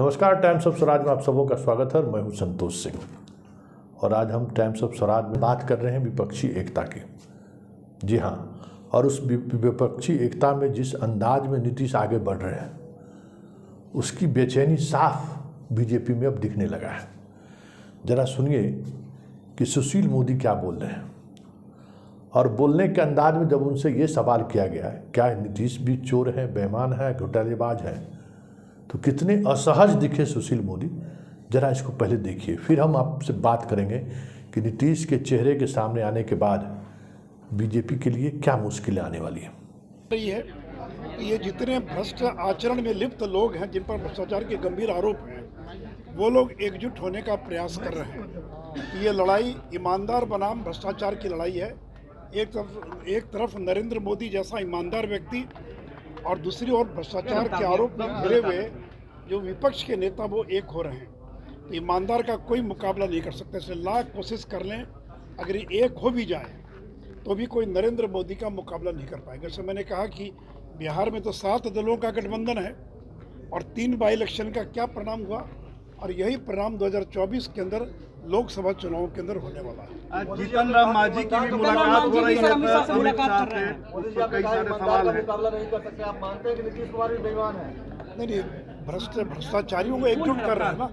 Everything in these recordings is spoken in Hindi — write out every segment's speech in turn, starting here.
नमस्कार, टाइम्स ऑफ स्वराज में आप सबों का स्वागत है। मैं हूं संतोष सिंह और आज हम टाइम्स ऑफ स्वराज में बात कर रहे हैं विपक्षी एकता की। जी हाँ, और उस विपक्षी एकता में जिस अंदाज में नीतीश आगे बढ़ रहे हैं उसकी बेचैनी साफ बीजेपी में अब दिखने लगा है। जरा सुनिए कि सुशील मोदी क्या बोल रहे हैं। और बोलने के अंदाज में जब उनसे ये सवाल किया गया क्या नीतीश भी चोर है, बेईमान है, घोटालेबाज है, तो कितने असहज दिखे सुशील मोदी। जरा इसको पहले देखिए, फिर हम आपसे बात करेंगे कि नीतीश के चेहरे के सामने आने के बाद बीजेपी के लिए क्या मुश्किलें आने वाली हैं। ये जितने भ्रष्ट आचरण में लिप्त लोग हैं, जिन पर भ्रष्टाचार के गंभीर आरोप हैं, वो लोग एकजुट होने का प्रयास कर रहे हैं। ये लड़ाई ईमानदार बनाम भ्रष्टाचार की लड़ाई है। एक तरफ नरेंद्र मोदी जैसा ईमानदार व्यक्ति और दूसरी ओर भ्रष्टाचार के आरोप में घिरे हुए जो विपक्ष के नेता वो एक हो रहे हैं। तो ईमानदार का कोई मुकाबला नहीं कर सकता। इसलिए लाख कोशिश कर लें, अगर एक हो भी जाए तो भी कोई नरेंद्र मोदी का मुकाबला नहीं कर पाएगा। जैसे मैंने कहा कि बिहार में तो 7 दलों का गठबंधन है और 3 बाई इलेक्शन का क्या परिणाम हुआ, और यही परिणाम 2024 के अंदर लोकसभा चुनाव के अंदर होने वाला है। जीतन राम मांझी की भी मुलाकात हो रही है, कई सारे सवाल हैं। आप मानते हैं कि नीतीश कुमार भी बेईमान है? नहीं, भ्रष्टाचारियों को एकजुट कर रहे हैं ना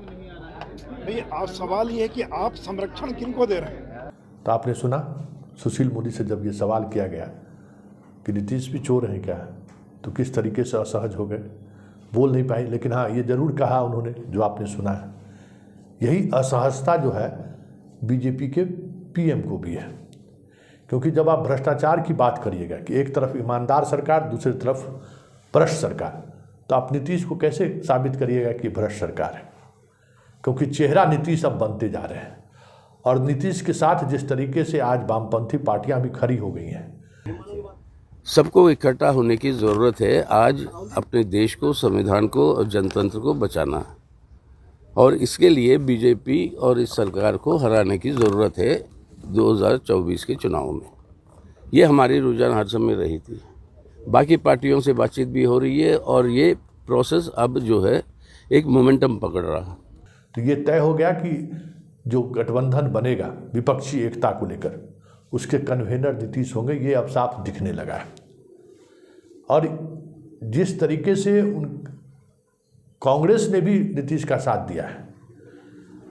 भाई। आज सवाल ये है कि आप संरक्षण किनको दे रहे हैं। तो आपने सुना सुशील मोदी से जब ये सवाल किया गया कि नीतीश भी चोर हैं क्या, तो किस तरीके से असहज हो गए, बोल नहीं पाए। लेकिन हाँ, ये जरूर कहा उन्होंने जो आपने सुना है। यही असहजता जो है बीजेपी के पीएम को भी है, क्योंकि जब आप भ्रष्टाचार की बात करिएगा कि एक तरफ ईमानदार सरकार, दूसरी तरफ भ्रष्ट सरकार, तो आप नीतीश को कैसे साबित करिएगा कि भ्रष्ट सरकार है, क्योंकि चेहरा नीतीश अब बनते जा रहे हैं। और नीतीश के साथ जिस तरीके से आज वामपंथी पार्टियां भी खड़ी हो गई हैं। सबको इकट्ठा होने की ज़रूरत है। आज अपने देश को, संविधान को और जनतंत्र को बचाना, और इसके लिए बीजेपी और इस सरकार को हराने की ज़रूरत है 2024 के चुनाव में। ये हमारी रुझान हर समय रही थी। बाकी पार्टियों से बातचीत भी हो रही है और ये प्रोसेस अब जो है एक मोमेंटम पकड़ रहा है। तो ये तय हो गया कि जो गठबंधन बनेगा विपक्षी एकता को लेकर, उसके कन्वेनर नीतीश होंगे। ये अब साफ दिखने लगा है। और जिस तरीके से कांग्रेस ने भी नीतीश का साथ दिया है,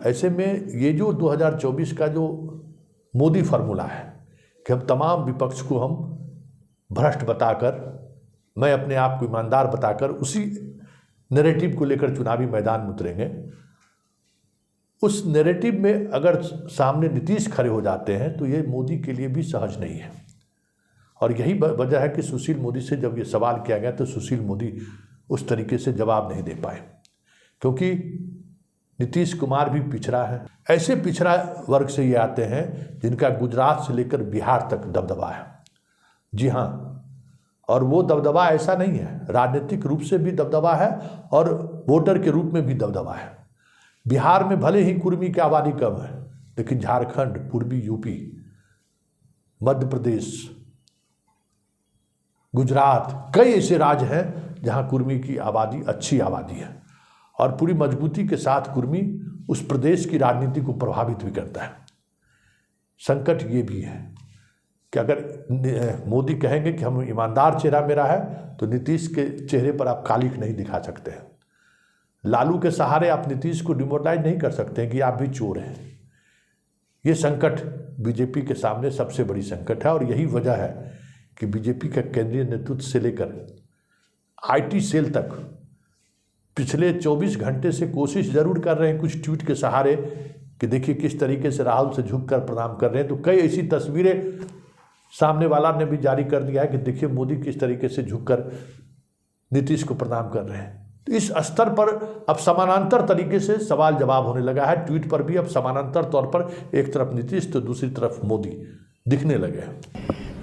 ऐसे में ये जो 2024 का जो मोदी फार्मूला है कि हम तमाम विपक्ष को हम भ्रष्ट बताकर, मैं अपने आप को ईमानदार बताकर उसी नैरेटिव को लेकर चुनावी मैदान में उतरेंगे। उस नैरेटिव में अगर सामने नीतीश खड़े हो जाते हैं तो ये मोदी के लिए भी सहज नहीं है। और यही वजह है कि सुशील मोदी से जब ये सवाल किया गया तो सुशील मोदी उस तरीके से जवाब नहीं दे पाए, क्योंकि नीतीश कुमार भी पिछड़ा है। ऐसे पिछड़ा वर्ग से ये आते हैं जिनका गुजरात से लेकर बिहार तक दबदबा है। जी हाँ, और वो दबदबा ऐसा नहीं है, राजनीतिक रूप से भी दबदबा है और वोटर के रूप में भी दबदबा है। बिहार में भले ही कुर्मी की आबादी कम है, लेकिन झारखंड, पूर्वी यूपी, मध्य प्रदेश, गुजरात, कई ऐसे राज्य हैं जहां कुर्मी की आबादी अच्छी आबादी है और पूरी मजबूती के साथ कुर्मी उस प्रदेश की राजनीति को प्रभावित भी करता है। संकट ये भी है कि अगर मोदी कहेंगे कि हम ईमानदार चेहरा मेरा है, तो नीतीश के चेहरे पर आप कालिख नहीं दिखा सकते हैं। लालू के सहारे आप नीतीश को डिमोरलाइज नहीं कर सकते हैं कि आप भी चोर हैं। ये संकट बीजेपी के सामने सबसे बड़ी संकट है। और यही वजह है कि बीजेपी का केंद्रीय नेतृत्व से लेकर आईटी सेल तक पिछले 24 घंटे से कोशिश जरूर कर रहे हैं कुछ ट्वीट के सहारे कि देखिए किस तरीके से राहुल से झुककर प्रणाम कर रहे हैं। तो कई ऐसी तस्वीरें सामने वाला ने भी जारी कर दिया है कि देखिए मोदी किस तरीके से झुककर नीतीश को प्रणाम कर रहे हैं। तो इस स्तर पर अब समानांतर तरीके से सवाल जवाब होने लगा है। ट्वीट पर भी अब समानांतर तौर पर एक तरफ नीतीश तो दूसरी तरफ मोदी दिखने लगे हैं।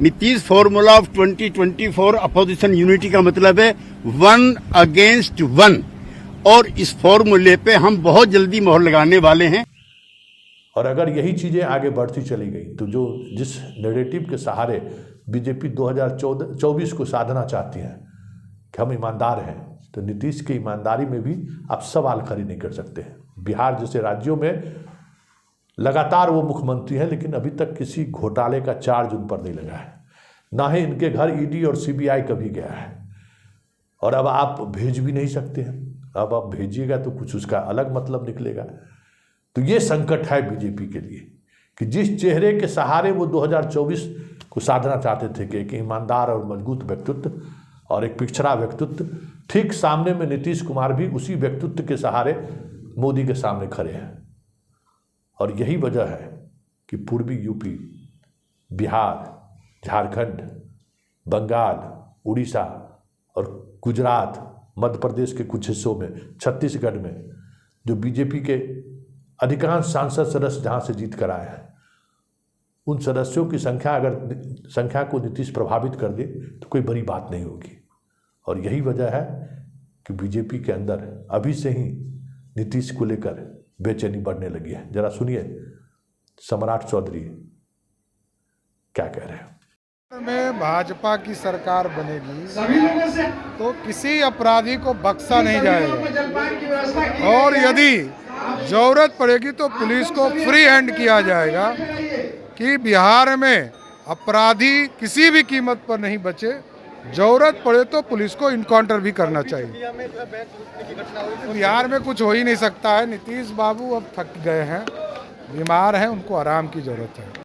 Nitish formula of 2024 opposition unity का मतलब है 1 अगेंस्ट 1, और इस फॉर्मूले पे हम बहुत जल्दी मोहर लगाने वाले हैं। और अगर यही चीज़ें आगे बढ़ती चली गई तो जो जिस नैरेटिव के सहारे बीजेपी 2024 को साधना चाहती है कि हम ईमानदार हैं, तो नीतीश की ईमानदारी में भी आप सवाल खड़ी नहीं कर सकते हैं। बिहार जैसे राज्यों में लगातार वो मुख्यमंत्री हैं, लेकिन अभी तक किसी घोटाले का चार्ज उन पर नहीं लगा है, ना ही इनके घर ईडी और सीबीआई कभी गया है। और अब आप भेज भी नहीं सकते हैं, अब आप भेजिएगा तो कुछ उसका अलग मतलब निकलेगा। तो ये संकट है बीजेपी के लिए कि जिस चेहरे के सहारे वो 2024 को साधना चाहते थे कि एक ईमानदार और मजबूत व्यक्तित्व और एक पिछड़ा व्यक्तित्व, ठीक सामने में नीतीश कुमार भी उसी व्यक्तित्व के सहारे मोदी के सामने खड़े हैं। और यही वजह है कि पूर्वी यूपी, बिहार, झारखंड, बंगाल, उड़ीसा और गुजरात, मध्य प्रदेश के कुछ हिस्सों में, छत्तीसगढ़ में जो बीजेपी के अधिकांश सांसद सदस्य जहाँ से जीत कर आए हैं, उन सदस्यों की संख्या को नीतीश प्रभावित कर दे तो कोई बड़ी बात नहीं होगी। और यही वजह है कि बीजेपी के अंदर अभी से ही नीतीश को लेकर बेचैनी बढ़ने लगी है। जरा सुनिए सम्राट चौधरी क्या कह रहे हैं। में भाजपा की सरकार बनेगी तो किसी अपराधी को बख्शा नहीं जाएगा, और यदि जरूरत पड़ेगी तो पुलिस को फ्री हैंड किया जाएगा कि बिहार में अपराधी किसी भी कीमत पर नहीं बचे। जरूरत पड़े तो पुलिस को इनकाउंटर भी करना चाहिए। बिहार में कुछ हो ही नहीं सकता है। नीतीश बाबू अब थक गए हैं, बीमार हैं, उनको आराम की जरूरत है।